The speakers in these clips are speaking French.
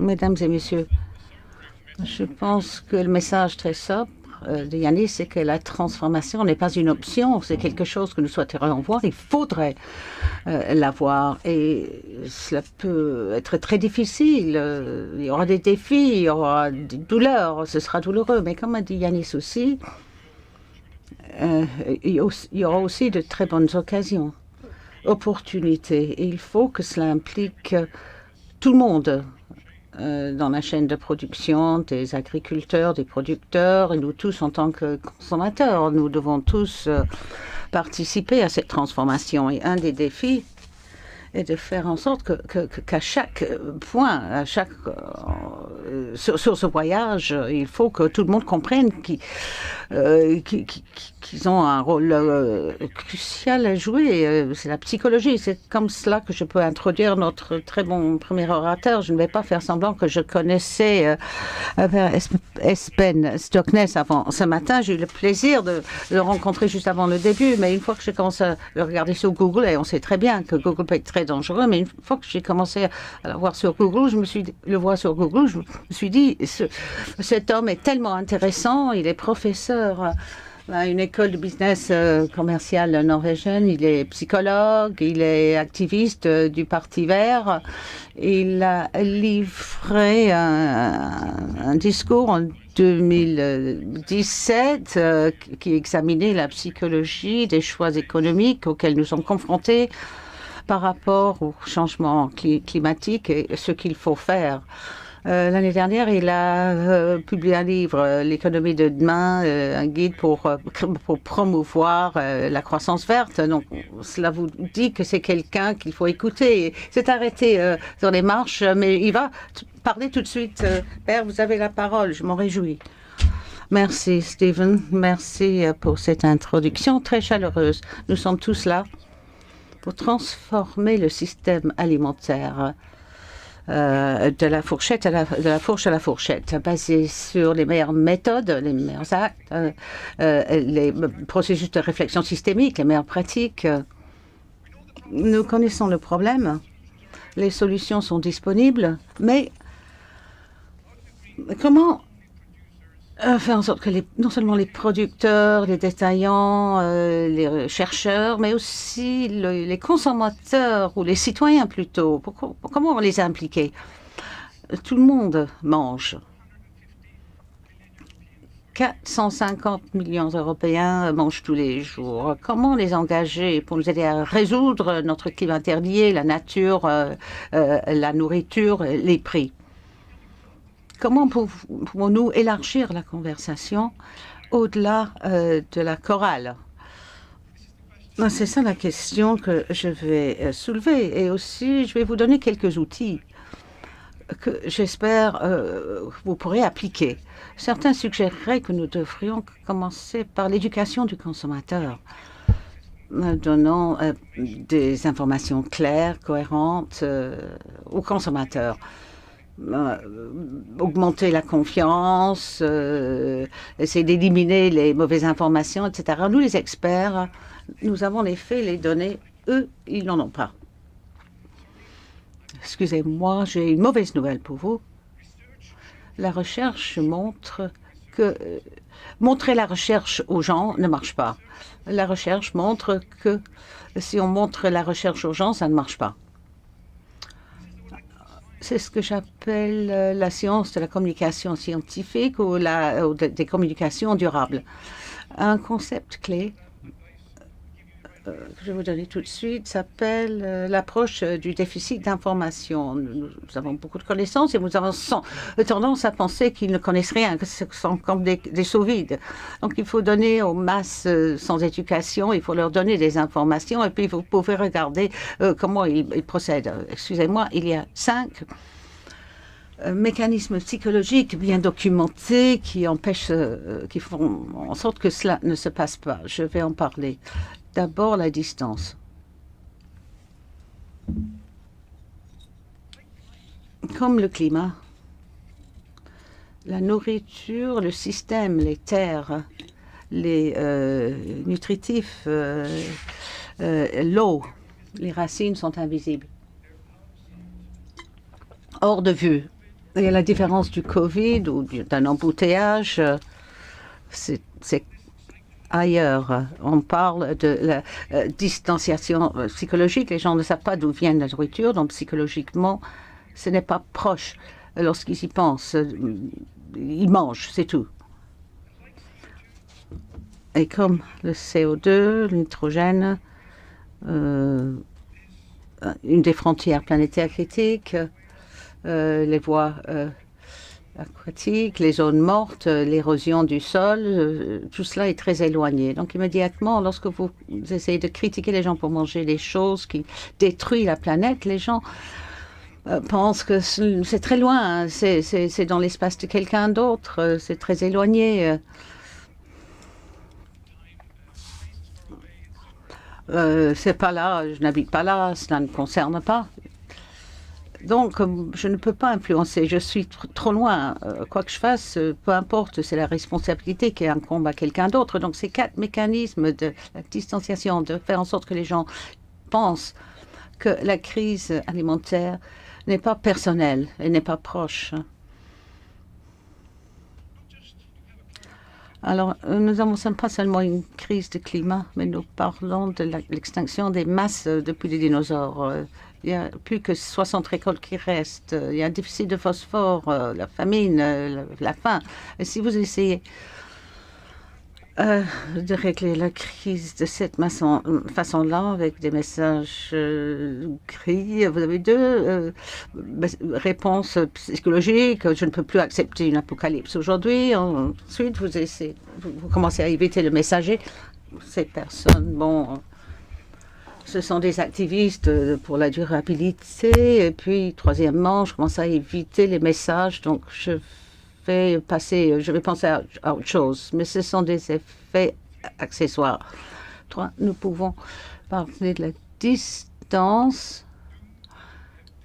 Mesdames et messieurs, je pense que le message très sobre de Yanis, c'est que la transformation n'est pas une option, c'est quelque chose que nous souhaiterions voir. Il faudrait l'avoir et cela peut être très difficile. Il y aura des défis, il y aura des douleurs, ce sera douloureux. Mais comme a dit Yanis aussi, il y aura aussi de très bonnes occasions, opportunités. Et il faut que cela implique tout le monde dans la chaîne de production, des agriculteurs, des producteurs, et nous tous en tant que consommateurs, nous devons tous participer à cette transformation. Et un des défis est de faire en sorte qu'à chaque point, sur ce voyage, il faut que tout le monde comprenne qu'ils ont un rôle crucial à jouer. C'est la psychologie. C'est comme cela que je peux introduire notre très bon premier orateur. Je ne vais pas faire semblant que je connaissais Espen Stockness avant ce matin. J'ai eu le plaisir de le rencontrer juste avant le début, mais une fois que j'ai commencé à le regarder sur Google, et on sait très bien que Google peut être très dangereux, mais une fois que j'ai commencé à le voir sur Google, je me suis dit, cet homme est tellement intéressant, il est professeur à une école de business commercial norvégienne, il est psychologue, il est activiste du Parti vert. Il a livré un discours en 2017 qui examinait la psychologie des choix économiques auxquels nous sommes confrontés par rapport au changement climatique et ce qu'il faut faire. L'année dernière, il a publié un livre, L'économie de demain, un guide pour promouvoir la croissance verte. Donc, cela vous dit que c'est quelqu'un qu'il faut écouter. C'est arrêté sur les marches, mais il va parler tout de suite. Père, vous avez la parole, je m'en réjouis. Merci, Stephen. Merci pour cette introduction très chaleureuse. Nous sommes tous là pour transformer le système alimentaire de la fourche à la fourchette, basé sur les meilleures méthodes, les meilleurs actes, les processus de réflexion systémique, les meilleures pratiques. Nous connaissons le problème, les solutions sont disponibles, mais comment faire en sorte que non seulement les producteurs, les détaillants, les chercheurs, mais aussi les consommateurs ou les citoyens plutôt, comment on les a impliqués? Tout le monde mange. 450 millions d'Européens mangent tous les jours. Comment les engager pour nous aider à résoudre notre climat interdit, la nature, la nourriture, les prix? Comment pouvons-nous élargir la conversation au-delà de la chorale? C'est ça la question que je vais soulever. Et aussi, je vais vous donner quelques outils que j'espère vous pourrez appliquer. Certains suggéreraient que nous devrions commencer par l'éducation du consommateur, donnant des informations claires, cohérentes aux consommateurs. Augmenter la confiance, essayer d'éliminer les mauvaises informations, etc. Nous, les experts, nous avons les faits, les données. Eux, ils n'en ont pas. Excusez-moi, j'ai une mauvaise nouvelle pour vous. La recherche montre que montrer la recherche aux gens ne marche pas. La recherche montre que si on montre la recherche aux gens, ça ne marche pas. C'est ce que j'appelle la science de la communication scientifique ou des communications durables. Un concept clé que je vais vous donner tout de suite s'appelle l'approche du déficit d'information. Nous avons beaucoup de connaissances et nous avons tendance à penser qu'ils ne connaissent rien, que ce sont comme des seaux vides. Donc il faut donner aux masses sans éducation, il faut leur donner des informations et puis vous pouvez regarder comment ils procèdent. Excusez-moi, il y a 5 mécanismes psychologiques bien documentés qui empêchent, qui font en sorte que cela ne se passe pas. Je vais en parler. D'abord, la distance. Comme le climat, la nourriture, le système, les terres, les nutritifs, l'eau, les racines sont invisibles, hors de vue. Et à la différence du Covid ou d'un embouteillage, c'est ailleurs. On parle de la distanciation psychologique. Les gens ne savent pas d'où vient la nourriture, donc psychologiquement, ce n'est pas proche. Lorsqu'ils y pensent, ils mangent, c'est tout. Et comme le CO2, le nitrogène, une des frontières planétaires critiques, les voies aquatiques, les zones mortes, l'érosion du sol, tout cela est très éloigné. Donc immédiatement, lorsque vous essayez de critiquer les gens pour manger des choses qui détruisent la planète, les gens pensent que c'est très loin, hein, c'est dans l'espace de quelqu'un d'autre, c'est très éloigné. C'est pas là, je n'habite pas là, cela ne concerne pas. Donc, je ne peux pas influencer, je suis trop loin. Quoi que je fasse, peu importe, c'est la responsabilité qui incombe à quelqu'un d'autre. Donc, ces 4 mécanismes de la distanciation, de faire en sorte que les gens pensent que la crise alimentaire n'est pas personnelle, elle n'est pas proche. Alors, nous avons pas seulement une crise de climat, mais nous parlons de l'extinction des masses depuis les dinosaures. Il n'y a plus que 60 récoltes qui restent. Il y a un déficit de phosphore, la famine, la faim. Et si vous essayez de régler la crise de cette façon-là, avec des messages gris, vous avez deux réponses psychologiques. Je ne peux plus accepter une apocalypse aujourd'hui. Ensuite, vous commencez à éviter le messager. Ces personnes, bon, ce sont des activistes pour la durabilité. Et puis, troisièmement, je commence à éviter les messages. Donc, je vais penser à autre chose. Mais ce sont des effets accessoires. 3, nous pouvons parler de la distance,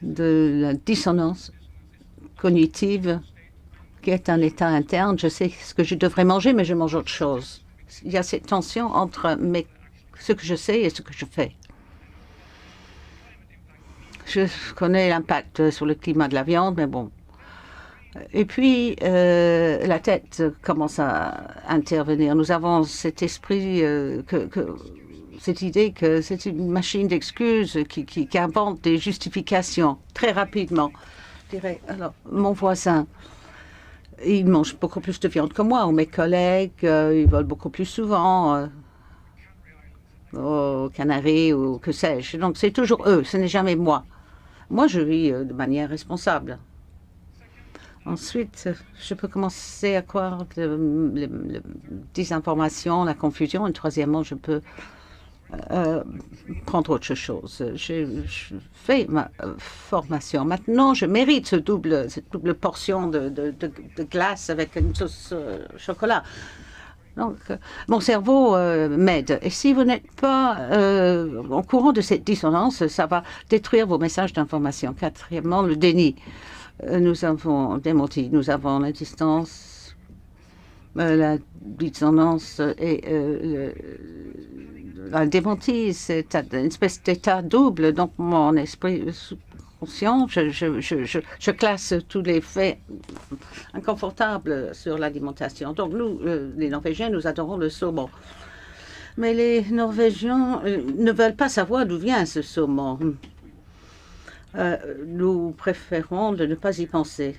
de la dissonance cognitive, qui est un état interne. Je sais ce que je devrais manger, mais je mange autre chose. Il y a cette tension entre ce que je sais et ce que je fais. Je connais l'impact sur le climat de la viande, mais bon. Et puis, la tête commence à intervenir. Nous avons cet esprit, cette idée que c'est une machine d'excuses qui invente des justifications très rapidement. Je dirais, alors, mon voisin, il mange beaucoup plus de viande que moi, ou mes collègues, ils volent beaucoup plus souvent aux Canaries, ou que sais-je. Donc, c'est toujours eux, ce n'est jamais moi. Moi, je vis de manière responsable. Ensuite, je peux commencer à croire la désinformation, la confusion. Et troisièmement, je peux prendre autre chose. Je fais ma formation. Maintenant, je mérite cette double portion de glace avec une sauce chocolat. Donc, mon cerveau m'aide. Et si vous n'êtes pas au courant de cette dissonance, ça va détruire vos messages d'information. Quatrièmement, le déni. Nous avons démenti, nous avons la distance, la dissonance et la démenti, c'est une espèce d'état double. Donc, mon esprit conscient, je classe tous les faits inconfortables sur l'alimentation. Donc, nous, les Norvégiens, nous adorons le saumon. Mais les Norvégiens ne veulent pas savoir d'où vient ce saumon. Nous préférons de ne pas y penser.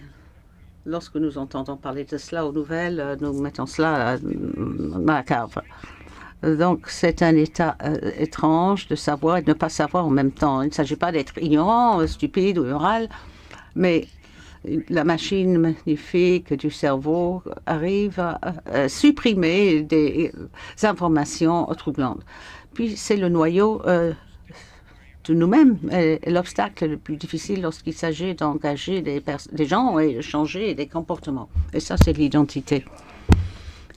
Lorsque nous entendons parler de cela aux nouvelles, nous mettons cela dans la cave. Donc, c'est un état étrange de savoir et de ne pas savoir en même temps. Il ne s'agit pas d'être ignorant, stupide ou oral, mais la machine magnifique du cerveau arrive à supprimer des informations troublantes. Puis, c'est le noyau de nous-mêmes, l'obstacle le plus difficile lorsqu'il s'agit d'engager des gens et de changer des comportements. Et ça, c'est l'identité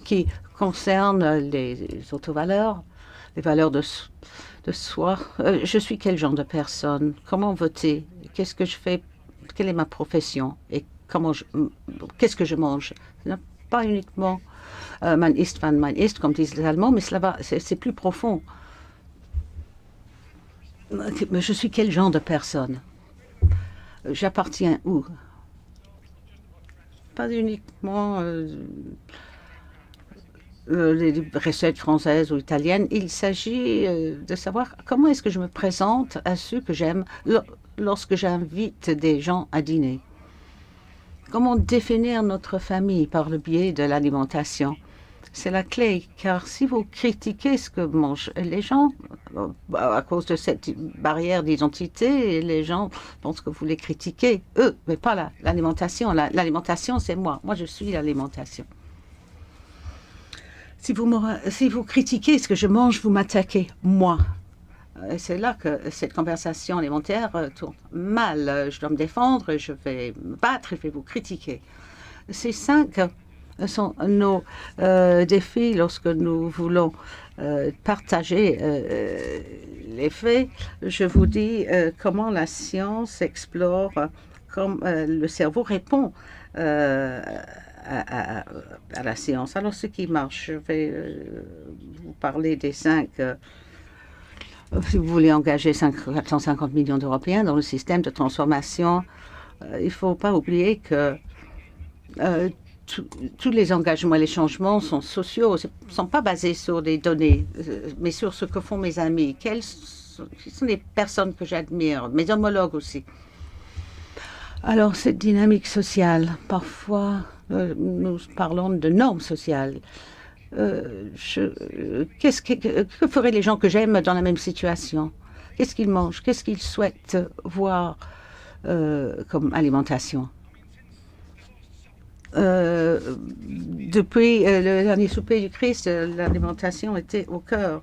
qui concerne les autovaleurs, les valeurs de soi. Je suis quel genre de personne? Comment voter? Qu'est-ce que je fais? Quelle est ma profession? Et qu'est-ce que je mange? Ce n'est pas uniquement man ist, wann man ist, comme disent les Allemands, mais c'est plus profond. Je suis quel genre de personne? J'appartiens où? pas uniquement les recettes françaises ou italiennes. Il s'agit de savoir comment est-ce que je me présente à ceux que j'aime lorsque j'invite des gens à dîner. Comment définir notre famille par le biais de l'alimentation? C'est la clé, car si vous critiquez ce que mangent les gens, à cause de cette barrière d'identité, les gens pensent que vous les critiquez, eux, mais pas l'alimentation. L'alimentation, c'est moi. Moi, je suis l'alimentation. Si vous critiquez ce que je mange, vous m'attaquez, moi. C'est là que cette conversation alimentaire tourne mal. Je dois me défendre, je vais me battre, je vais vous critiquer. Ces 5 sont nos défis lorsque nous voulons partager les faits. Je vous dis comment la science explore, comment le cerveau répond à la science. Alors, ce qui marche, je vais vous parler des 5. Si vous voulez engager 450 millions d'Européens dans le système de transformation, il ne faut pas oublier que tous les engagements et les changements sont sociaux, ne sont pas basés sur des données, mais sur ce que font mes amis. Quelles sont les personnes que j'admire, mes homologues aussi. Alors, cette dynamique sociale, parfois, nous parlons de normes sociales. Que feraient les gens que j'aime dans la même situation? Qu'est-ce qu'ils mangent? Qu'est-ce qu'ils souhaitent voir comme alimentation? Depuis le dernier souper du Christ, l'alimentation était au cœur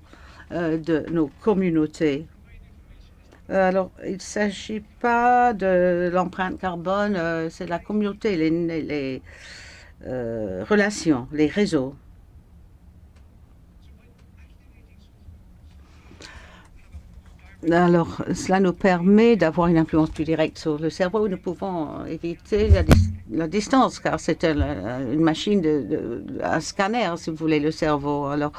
de nos communautés. Alors, il ne s'agit pas de l'empreinte carbone, c'est la communauté, les relations, les réseaux. Alors, cela nous permet d'avoir une influence plus directe sur le cerveau. Nous pouvons éviter la distance, car c'est une machine un scanner, si vous voulez, le cerveau. Alors,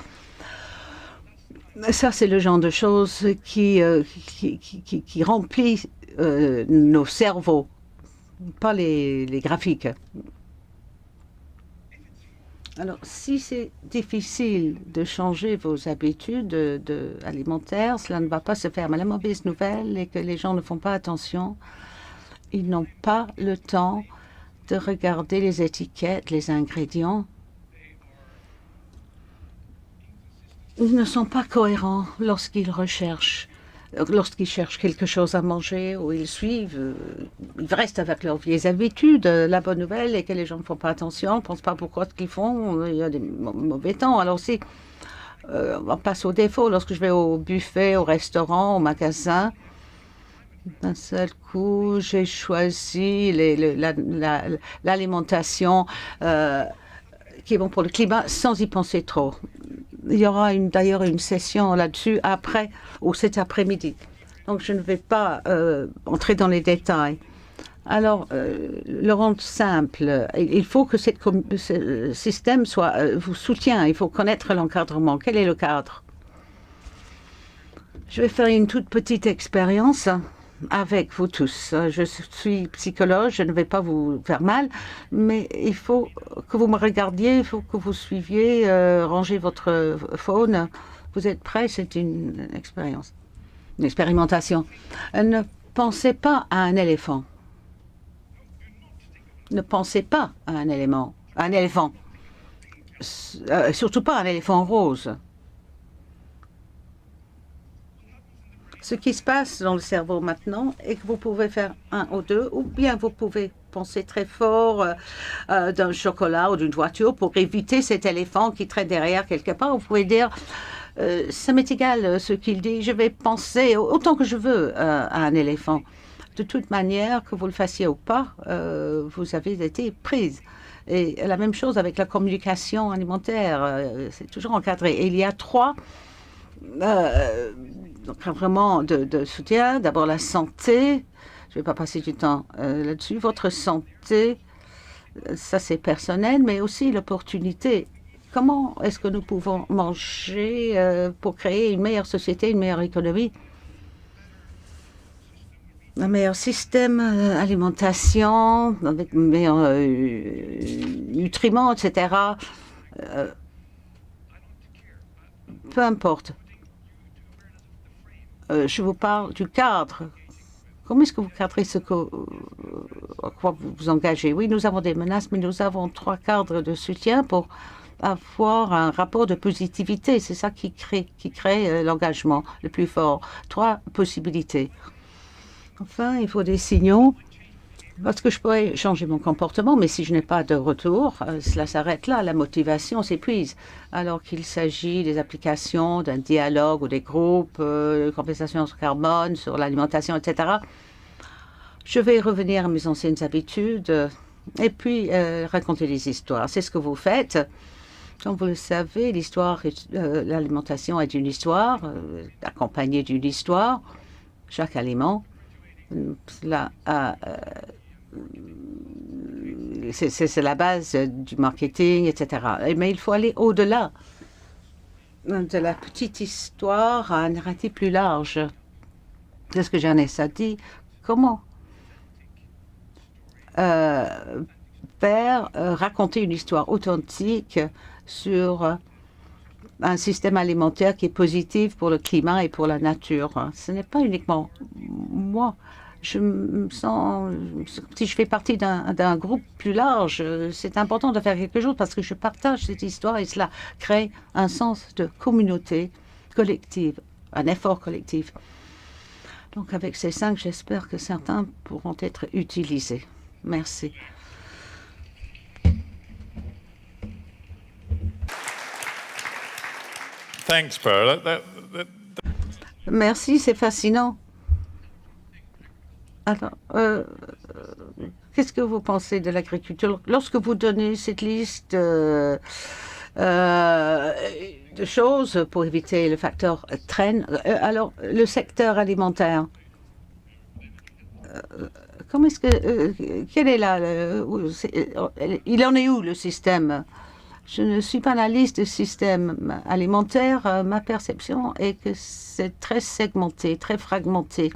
ça, c'est le genre de choses qui remplit nos cerveaux, pas les graphiques. Alors, si c'est difficile de changer vos habitudes alimentaires, cela ne va pas se faire. Mais la mauvaise nouvelle est que les gens ne font pas attention. Ils n'ont pas le temps de regarder les étiquettes, les ingrédients. Ils ne sont pas cohérents lorsqu'ils cherchent quelque chose à manger ou ils suivent, ils restent avec leurs vieilles habitudes. La bonne nouvelle est que les gens ne font pas attention, ne pensent pas pourquoi ce qu'ils font. Il y a des mauvais temps. Alors si on passe au défaut, lorsque je vais au buffet, au restaurant, au magasin, d'un seul coup, j'ai choisi l'alimentation qui est bon pour le climat sans y penser trop. Il y aura d'ailleurs une session là-dessus après ou cet après-midi. Donc, je ne vais pas entrer dans les détails. Alors, le rendre simple, il faut que ce système vous soutient. Il faut connaître l'encadrement. Quel est le cadre? Je vais faire une toute petite expérience avec vous tous. Je suis psychologue, je ne vais pas vous faire mal, mais il faut que vous me regardiez, il faut que vous suiviez, rangez votre phone. Vous êtes prêts? C'est une expérience, une expérimentation. Ne pensez pas à un éléphant. Ne pensez pas à un éléphant. Surtout pas un éléphant rose. Ce qui se passe dans le cerveau maintenant est que vous pouvez faire 1 ou 2, ou bien vous pouvez penser très fort d'un chocolat ou d'une voiture pour éviter cet éléphant qui traîne derrière quelque part. Vous pouvez dire, ça m'est égal ce qu'il dit, je vais penser autant que je veux à un éléphant. De toute manière, que vous le fassiez ou pas, vous avez été prise. Et la même chose avec la communication alimentaire, c'est toujours encadré. Et il y a 3... donc vraiment de soutien. D'abord la santé, je ne vais pas passer du temps là-dessus. Votre santé, ça c'est personnel, mais aussi l'opportunité. Comment est-ce que nous pouvons manger pour créer une meilleure société, une meilleure économie? un meilleur système alimentation, avec meilleurs nutriments, etc. Euh, peu importe. Je vous parle du cadre. Comment est-ce que vous cadrez à quoi vous vous engagez? Oui, nous avons des menaces, mais nous avons 3 cadres de soutien pour avoir un rapport de positivité. C'est ça qui crée l'engagement le plus fort. 3 possibilités. Enfin, il faut des signaux. Parce que je pourrais changer mon comportement, mais si je n'ai pas de retour, cela s'arrête là, la motivation s'épuise. Alors qu'il s'agit des applications, d'un dialogue ou des groupes, de compensation sur carbone, sur l'alimentation, etc., je vais revenir à mes anciennes habitudes et puis raconter des histoires. C'est ce que vous faites. Comme vous le savez, l'alimentation est une histoire, accompagnée d'une histoire. Chaque aliment, cela a c'est la base du marketing, etc. Mais il faut aller au-delà de la petite histoire à un narratif plus large. C'est ce que Jeannès a dit. Comment raconter une histoire authentique sur un système alimentaire qui est positif pour le climat et pour la nature. Ce n'est pas uniquement moi. Je me sens, si je fais partie d'un groupe plus large, c'est important de faire quelque chose parce que je partage cette histoire et cela crée un sens de communauté collective, un effort collectif. Donc avec ces 5, j'espère que certains pourront être utilisés. Merci. Thanks, Pearl. Merci, c'est fascinant. Alors, qu'est-ce que vous pensez de l'agriculture? Lorsque vous donnez cette liste de choses pour éviter le facteur traîne, alors le secteur alimentaire, comment est-ce que, quel est là, il en est où le système? Je ne suis pas analyste de système alimentaire. Ma perception est que c'est très segmenté, très fragmenté.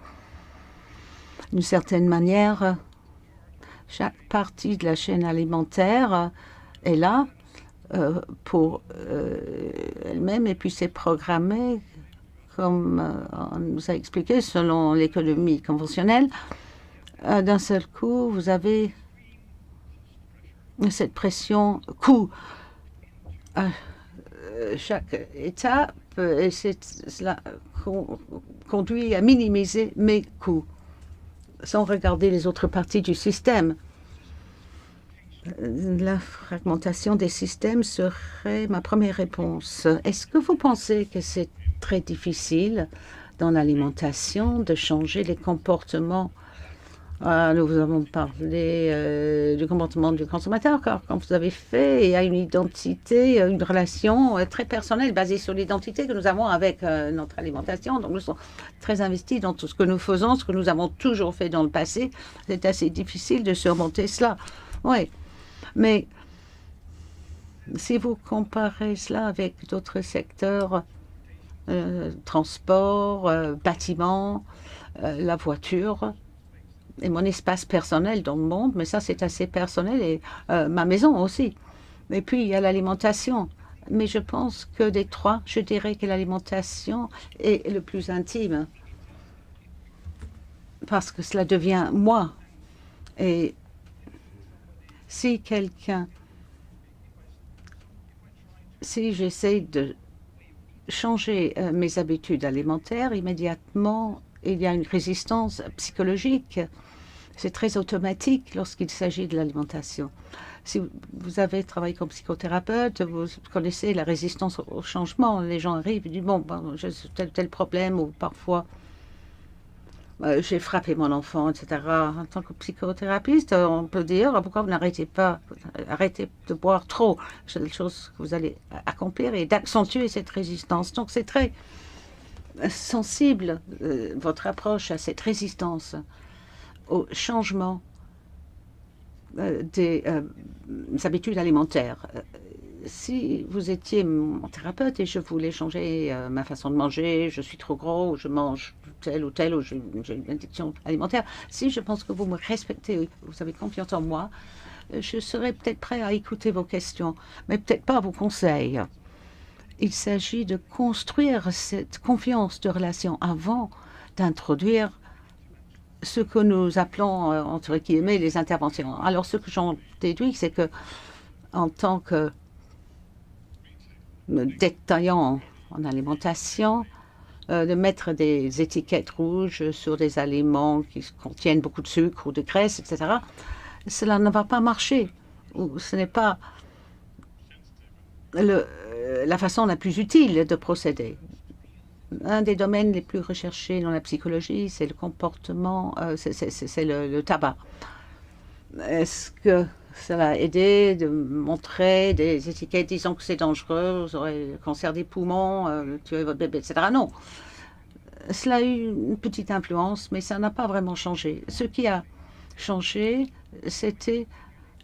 D'une certaine manière, chaque partie de la chaîne alimentaire est là pour elle-même et puis c'est programmé, comme on nous a expliqué, selon l'économie conventionnelle. D'un seul coup, vous avez cette pression coût. Chaque étape, et cela conduit à minimiser mes coûts sans regarder les autres parties du système. La fragmentation des systèmes serait ma première réponse. Est-ce que vous pensez que c'est très difficile dans l'alimentation de changer les comportements? Nous avons parlé du comportement du consommateur, car quand vous avez fait, il y a une identité, une relation très personnelle basée sur l'identité que nous avons avec notre alimentation. Donc nous sommes très investis dans tout ce que nous faisons, ce que nous avons toujours fait dans le passé. C'est assez difficile de surmonter cela. Oui, mais si vous comparez cela avec d'autres secteurs, transport, bâtiment, la voiture, et mon espace personnel dans le monde, mais ça c'est assez personnel, et ma maison aussi. Et puis il y a l'alimentation. Mais je pense que des 3, je dirais que l'alimentation est le plus intime. Parce que cela devient moi. Et si j'essaie de changer mes habitudes alimentaires, immédiatement, il y a une résistance psychologique. C'est très automatique lorsqu'il s'agit de l'alimentation. Si vous avez travaillé comme psychothérapeute, vous connaissez la résistance au changement. Les gens arrivent et disent, bon, j'ai tel problème, ou parfois, j'ai frappé mon enfant, etc. En tant que psychothérapeute, on peut dire, pourquoi vous n'arrêtez pas, arrêtez de boire trop. C'est des choses que vous allez accomplir et d'accentuer cette résistance. Donc c'est très sensible, votre approche à cette résistance au changement des habitudes alimentaires. si vous étiez mon thérapeute et je voulais changer ma façon de manger, je suis trop gros, ou je mange tel, ou j'ai une addiction alimentaire, si je pense que vous me respectez, vous avez confiance en moi, je serais peut-être prêt à écouter vos questions, mais peut-être pas vos conseils. Il s'agit de construire cette confiance de relation avant d'introduire ce que nous appelons, entre guillemets, les interventions. Alors, ce que j'en déduis, c'est que en tant que détaillant en alimentation, de mettre des étiquettes rouges sur des aliments qui contiennent beaucoup de sucre ou de graisse, etc., cela ne va pas marcher. Ou ce n'est pas la façon la plus utile de procéder. Un des domaines les plus recherchés dans la psychologie, c'est le comportement, c'est le tabac. Est-ce que ça va aider de montrer des étiquettes disant que c'est dangereux, vous aurez le cancer des poumons, tuer votre bébé, etc. Non. Cela a eu une petite influence, mais ça n'a pas vraiment changé. Ce qui a changé, c'était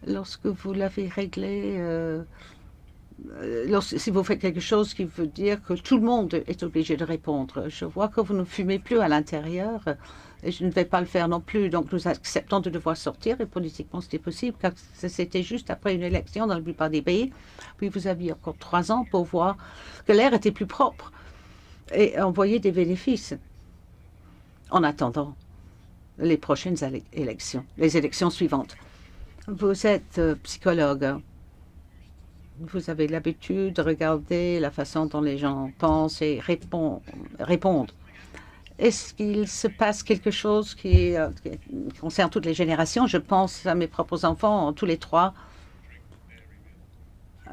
lorsque vous l'avez réglé, si vous faites quelque chose qui veut dire que tout le monde est obligé de répondre. Je vois que vous ne fumez plus à l'intérieur et je ne vais pas le faire non plus. Donc nous acceptons de devoir sortir et politiquement c'était possible car c'était juste après une élection dans la plupart des pays. Puis vous aviez encore 3 ans pour voir que l'air était plus propre et on voyait des bénéfices en attendant les prochaines élections, les élections suivantes. Vous êtes psychologue. Vous avez l'habitude de regarder la façon dont les gens pensent et répondent. Est-ce qu'il se passe quelque chose qui concerne toutes les générations? Je pense à mes propres enfants, tous les 3.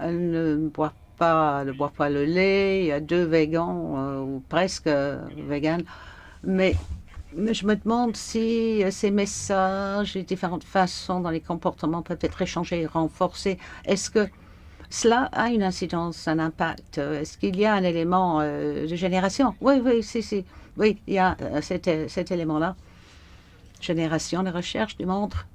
Elles ne boivent pas le lait. Il y a 2 végans ou presque véganes. Mais je me demande si ces messages et différentes façons dans les comportements peuvent être échangés et renforcés. Est-ce que cela a une incidence, un impact? Est-ce qu'il y a un élément de génération? Oui, si. Oui, il y a cet élément-là. Génération, les recherches démontrent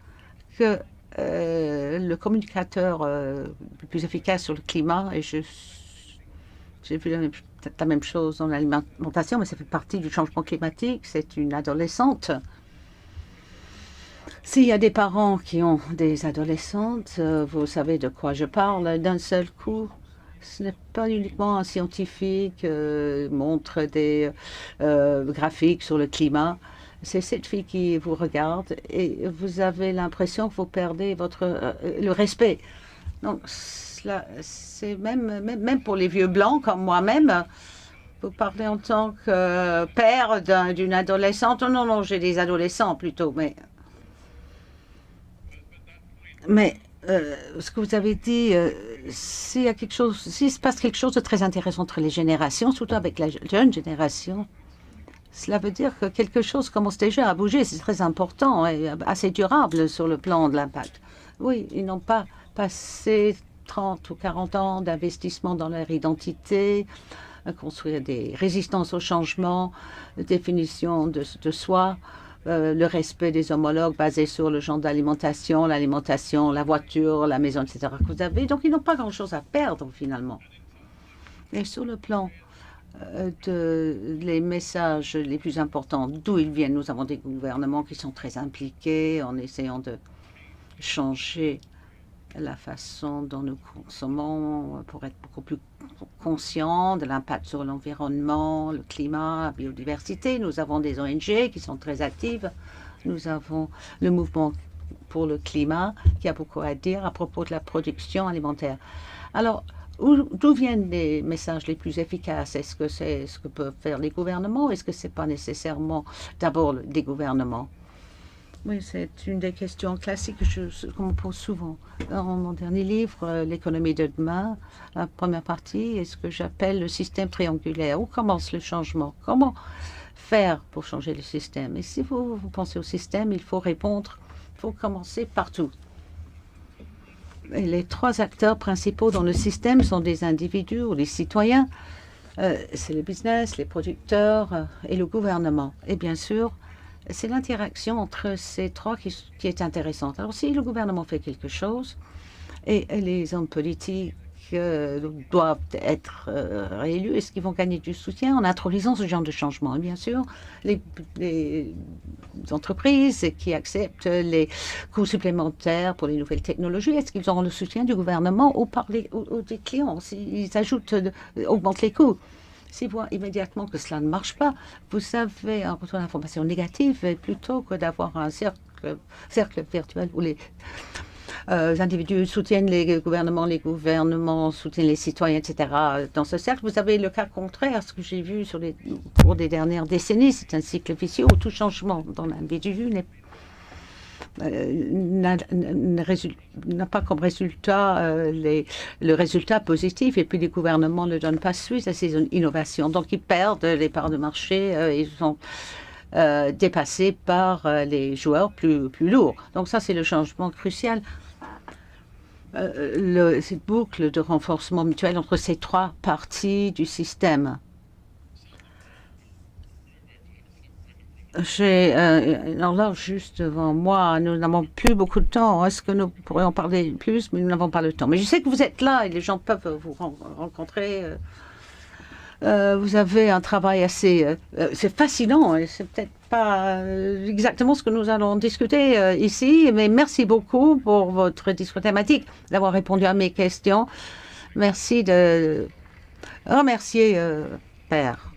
que le communicateur le plus efficace sur le climat, et j'ai vu la même chose dans l'alimentation, mais ça fait partie du changement climatique, c'est une adolescente. S'il y a des parents qui ont des adolescentes, vous savez de quoi je parle, d'un seul coup, ce n'est pas uniquement un scientifique montre des graphiques sur le climat. C'est cette fille qui vous regarde et vous avez l'impression que vous perdez le respect. Donc, c'est même pour les vieux blancs comme moi-même. Vous parlez en tant que père d'une adolescente. Oh, non, j'ai des adolescents plutôt, mais ce que vous avez dit, s'il se passe quelque chose de très intéressant entre les générations, surtout avec la jeune génération, cela veut dire que quelque chose commence déjà à bouger. C'est très important et assez durable sur le plan de l'impact. Oui, ils n'ont pas passé 30 ou 40 ans d'investissement dans leur identité, à construire des résistances au changement, définition de soi. Le respect des homologues basés sur le genre d'alimentation, l'alimentation, la voiture, la maison, etc. que vous avez. Donc, ils n'ont pas grand-chose à perdre, finalement. Et sur le plan les messages les plus importants, d'où ils viennent, nous avons des gouvernements qui sont très impliqués en essayant de changer la façon dont nous consommons pour être beaucoup plus conscients de l'impact sur l'environnement, le climat, la biodiversité. Nous avons des ONG qui sont très actives. Nous avons le mouvement pour le climat qui a beaucoup à dire à propos de la production alimentaire. Alors, d'où viennent les messages les plus efficaces? Est-ce que c'est ce que peuvent faire les gouvernements? Est-ce que ce n'est pas nécessairement d'abord des gouvernements? Oui, c'est une des questions classiques qu'on me pose souvent. Dans mon dernier livre, L'économie de demain, la première partie est ce que j'appelle le système triangulaire. Où commence le changement? Comment faire pour changer le système? Et si vous pensez au système, il faut répondre, il faut commencer partout. Et les 3 acteurs principaux dans le système sont des individus ou des citoyens. C'est le business, les producteurs et le gouvernement. Et bien sûr, c'est l'interaction entre ces 3 qui est intéressante. Alors, si le gouvernement fait quelque chose et les hommes politiques doivent être réélus, est-ce qu'ils vont gagner du soutien en introduisant ce genre de changement? Et bien sûr, les entreprises qui acceptent les coûts supplémentaires pour les nouvelles technologies, est-ce qu'ils auront le soutien du gouvernement ou des clients s'ils augmentent les coûts? S'ils voient immédiatement que cela ne marche pas, vous avez un retour d'information négative plutôt que d'avoir un cercle virtuel où les individus soutiennent les gouvernements soutiennent les citoyens, etc. Dans ce cercle, vous avez le cas contraire, ce que j'ai vu au cours des dernières décennies, c'est un cycle vicieux où tout changement dans l'individu n'a pas comme résultat le résultat positif et puis les gouvernements ne donnent pas suite à ces innovations. Donc ils perdent les parts de marché, ils sont dépassés par les joueurs plus lourds. Donc ça, c'est le changement crucial. Cette boucle de renforcement mutuel entre ces trois parties du système. J'ai une horloge juste devant moi. Nous n'avons plus beaucoup de temps. Est-ce que nous pourrions parler plus? Mais nous n'avons pas le temps. Mais je sais que vous êtes là et les gens peuvent vous rencontrer. Vous avez un travail assez... c'est fascinant et c'est peut-être pas exactement ce que nous allons discuter ici, mais merci beaucoup pour votre discours thématique, d'avoir répondu à mes questions. Merci de remercier Père.